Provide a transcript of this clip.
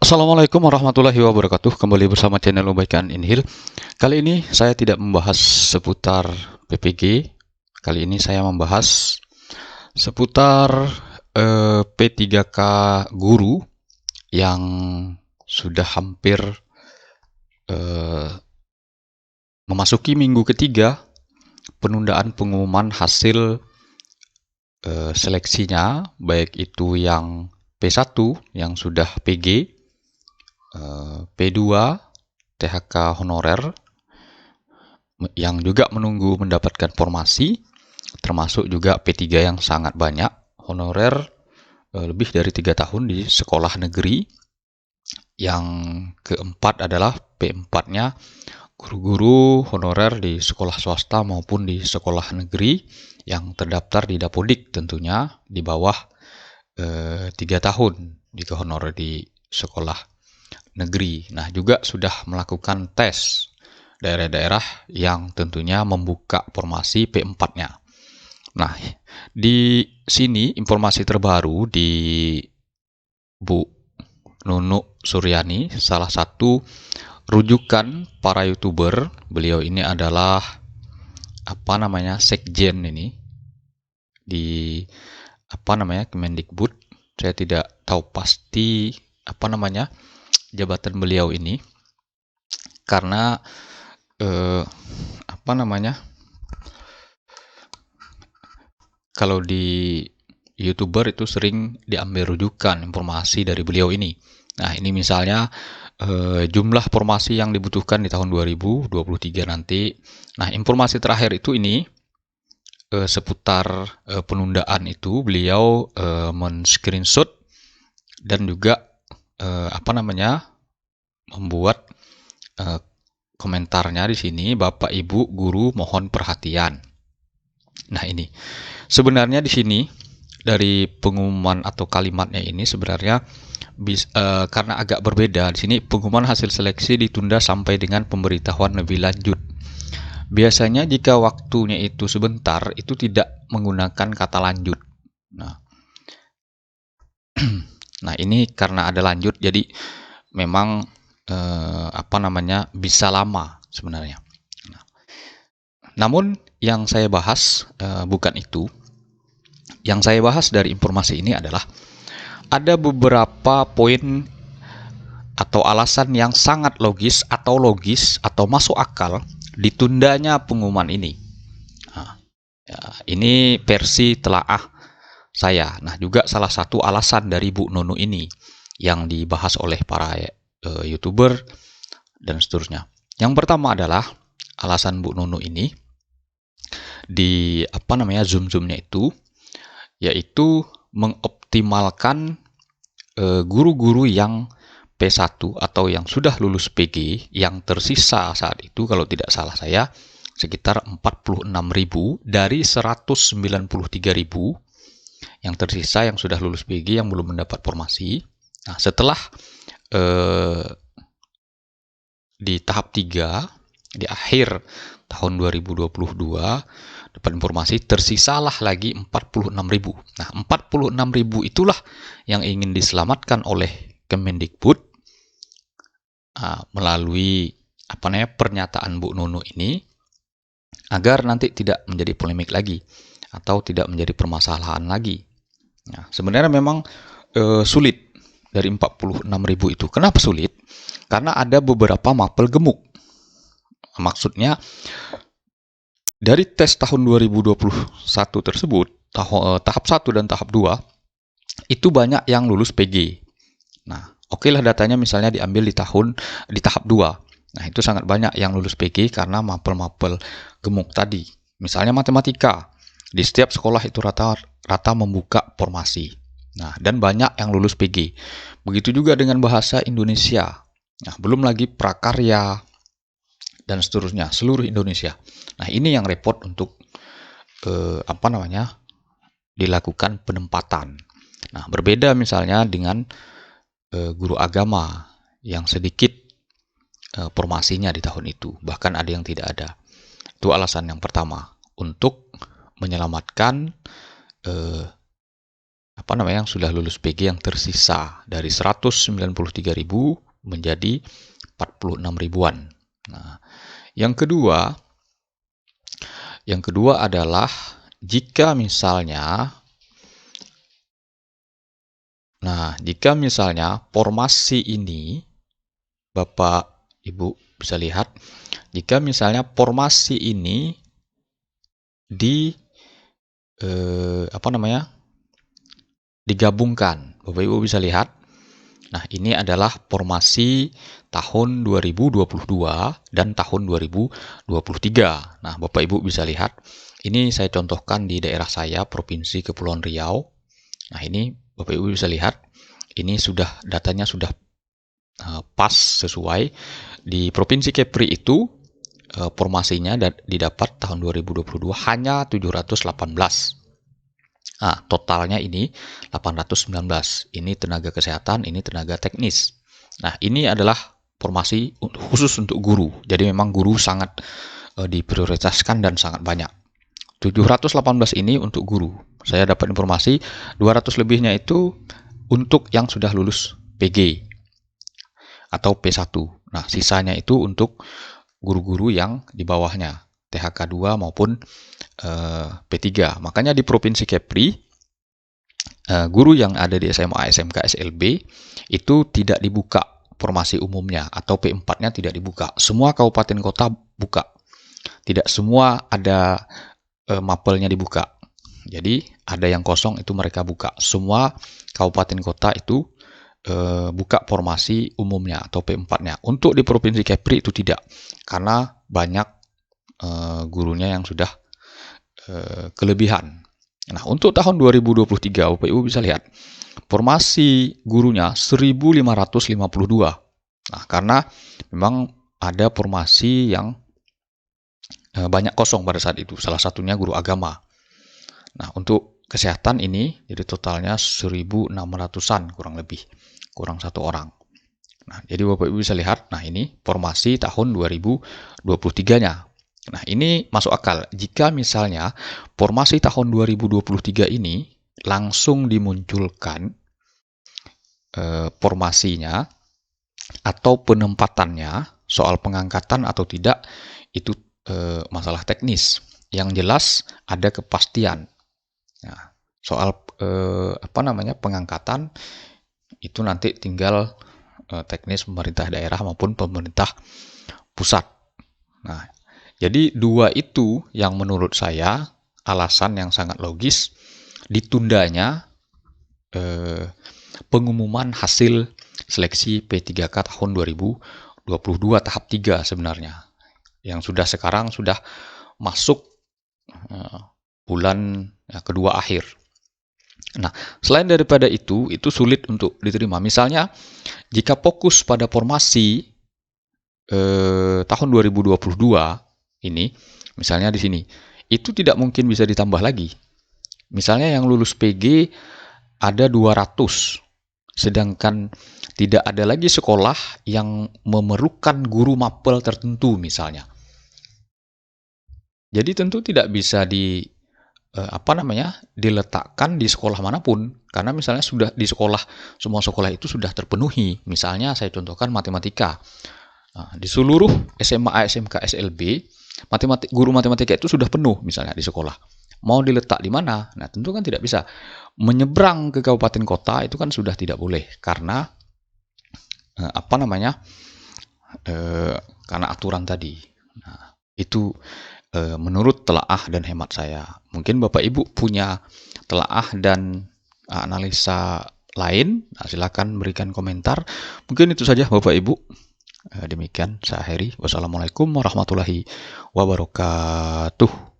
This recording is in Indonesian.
Assalamualaikum warahmatullahi wabarakatuh. Kembali bersama channel Kebaikan Inhil. Kali ini saya tidak membahas seputar PPG. Kali ini saya membahas seputar P3K guru yang sudah hampir memasuki minggu ketiga penundaan pengumuman hasil seleksinya, baik itu yang P1 yang sudah PG, P2, THK honorer yang juga menunggu mendapatkan formasi, termasuk juga P3 yang sangat banyak, honorer lebih dari 3 tahun di sekolah negeri. Yang keempat adalah P4-nya guru-guru honorer di sekolah swasta maupun di sekolah negeri yang terdaftar di Dapodik, tentunya di bawah 3 tahun jika honorer di sekolah negeri. Nah, juga sudah melakukan tes daerah-daerah yang tentunya membuka formasi P4-nya. Nah, di sini informasi terbaru di Bu Nunu Suryani, salah satu rujukan para YouTuber. Beliau ini adalah sekjen ini di Kemendikbud. Saya tidak tahu pasti jabatan beliau ini, karena kalau di YouTuber itu sering diambil rujukan informasi dari beliau ini. Nah, ini misalnya jumlah formasi yang dibutuhkan di tahun 2023 nanti. Nah, informasi terakhir itu ini seputar penundaan itu beliau men-screenshot dan juga membuat komentarnya di sini, Bapak Ibu guru mohon perhatian. Nah, ini sebenarnya di sini dari pengumuman atau kalimatnya ini sebenarnya karena agak berbeda. Di sini pengumuman hasil seleksi ditunda sampai dengan pemberitahuan lebih lanjut. Biasanya jika waktunya itu sebentar, itu tidak menggunakan kata lanjut. Nah, ini karena ada lanjut, jadi memang bisa lama sebenarnya. Namun yang saya bahas bukan itu. Yang saya bahas dari informasi ini adalah ada beberapa poin atau alasan yang sangat logis atau masuk akal ditundanya pengumuman ini. Ini versi telaah saya. Nah, juga salah satu alasan dari Bu Nunu ini yang dibahas oleh para YouTuber dan seterusnya. Yang pertama adalah alasan Bu Nunu ini di zoom-zoomnya itu, yaitu mengoptimalkan guru-guru yang P1 atau yang sudah lulus PG yang tersisa saat itu, kalau tidak salah saya sekitar 46.000 dari 193.000 yang tersisa yang sudah lulus PG yang belum mendapat formasi. Nah, setelah di tahap 3 di akhir tahun 2022 dapat informasi tersisalah lagi 46.000. Nah, 46.000 itulah yang ingin diselamatkan oleh Kemendikbud melalui pernyataan Bu Nunu ini, agar nanti tidak menjadi polemik lagi atau tidak menjadi permasalahan lagi. Nah, sebenarnya memang sulit dari 46.000 itu. Kenapa sulit? Karena ada beberapa mapel gemuk. Maksudnya dari tes tahun 2021 tersebut, tahap 1 dan tahap 2, itu banyak yang lulus PG. Nah, okelah datanya misalnya diambil di tahap 2. Nah, itu sangat banyak yang lulus PG karena mapel-mapel gemuk tadi. Misalnya matematika, di setiap sekolah itu rata-rata membuka formasi. Nah, dan banyak yang lulus PG. Begitu juga dengan bahasa Indonesia. Nah, belum lagi prakarya dan seterusnya, seluruh Indonesia. Nah, ini yang repot untuk dilakukan penempatan. Nah, berbeda misalnya dengan guru agama yang sedikit formasinya di tahun itu, bahkan ada yang tidak ada. Itu alasan yang pertama, untuk menyelamatkan yang sudah lulus PG yang tersisa dari 193.000 menjadi 46 ribuan. Nah, yang kedua adalah jika misalnya formasi ini, Bapak Ibu bisa lihat, jika misalnya formasi ini digabungkan, Bapak Ibu bisa lihat. Nah, ini adalah formasi tahun 2022 dan tahun 2023. Nah, Bapak Ibu bisa lihat, ini saya contohkan di daerah saya, Provinsi Kepulauan Riau. Nah, ini Bapak Ibu bisa lihat, ini datanya sudah pas sesuai. Di Provinsi Kepri itu formasinya didapat tahun 2022 hanya 718. Nah, totalnya ini 819. Ini tenaga kesehatan, ini tenaga teknis. Nah, ini adalah formasi khusus untuk guru. Jadi memang guru sangat diprioritaskan dan sangat banyak. 718 ini untuk guru. Saya dapat informasi 200 lebihnya itu untuk yang sudah lulus PG atau P1. Nah, sisanya itu untuk guru-guru yang di bawahnya, THK 2 maupun P3. Makanya di Provinsi Kepri, guru yang ada di SMA, SMK, SLB itu tidak dibuka formasi umumnya atau P4-nya tidak dibuka. Semua kabupaten kota buka. Tidak semua ada mapelnya dibuka. Jadi ada yang kosong itu mereka buka. Semua kabupaten kota itu buka formasi umumnya atau P4-nya. Untuk di Provinsi Kepri itu tidak, karena banyak gurunya yang sudah kelebihan. Nah, untuk tahun 2023, Bapak Ibu bisa lihat, formasi gurunya 1.552. Nah, karena memang ada formasi yang banyak kosong pada saat itu, salah satunya guru agama. Nah, untuk kesehatan ini, jadi totalnya 1.600-an kurang lebih, kurang satu orang. Nah, jadi Bapak Ibu bisa lihat, nah ini formasi tahun 2023-nya. Nah, ini masuk akal. Jika misalnya formasi tahun 2023 ini langsung dimunculkan formasinya atau penempatannya, soal pengangkatan atau tidak, itu masalah teknis. Yang jelas ada kepastian. Nah, soal pengangkatan itu nanti tinggal teknis pemerintah daerah maupun pemerintah pusat. Nah, jadi dua itu yang menurut saya alasan yang sangat logis ditundanya pengumuman hasil seleksi P3K tahun 2022 tahap 3 sebenarnya. Yang sekarang sudah masuk bulan kedua akhir. Nah, selain daripada itu sulit untuk diterima. Misalnya, jika fokus pada formasi tahun 2022 ini, misalnya di sini, itu tidak mungkin bisa ditambah lagi. Misalnya yang lulus PG ada 200, sedangkan tidak ada lagi sekolah yang memerlukan guru mapel tertentu misalnya. Jadi tentu tidak bisa diletakkan di sekolah manapun, karena misalnya sudah di semua sekolah itu sudah terpenuhi. Misalnya saya contohkan matematika. Nah, di seluruh SMA, SMK, SLB, guru matematika itu sudah penuh misalnya di sekolah. Mau diletak di mana? Nah, tentu kan tidak bisa. Menyeberang ke kabupaten kota itu kan sudah tidak boleh, karena karena aturan tadi. Nah, itu menurut telaah dan hemat saya. Mungkin Bapak Ibu punya telaah dan analisa lain, nah, silakan berikan komentar. Mungkin itu saja Bapak Ibu. Demikian saya akhiri. Wassalamualaikum warahmatullahi wabarakatuh.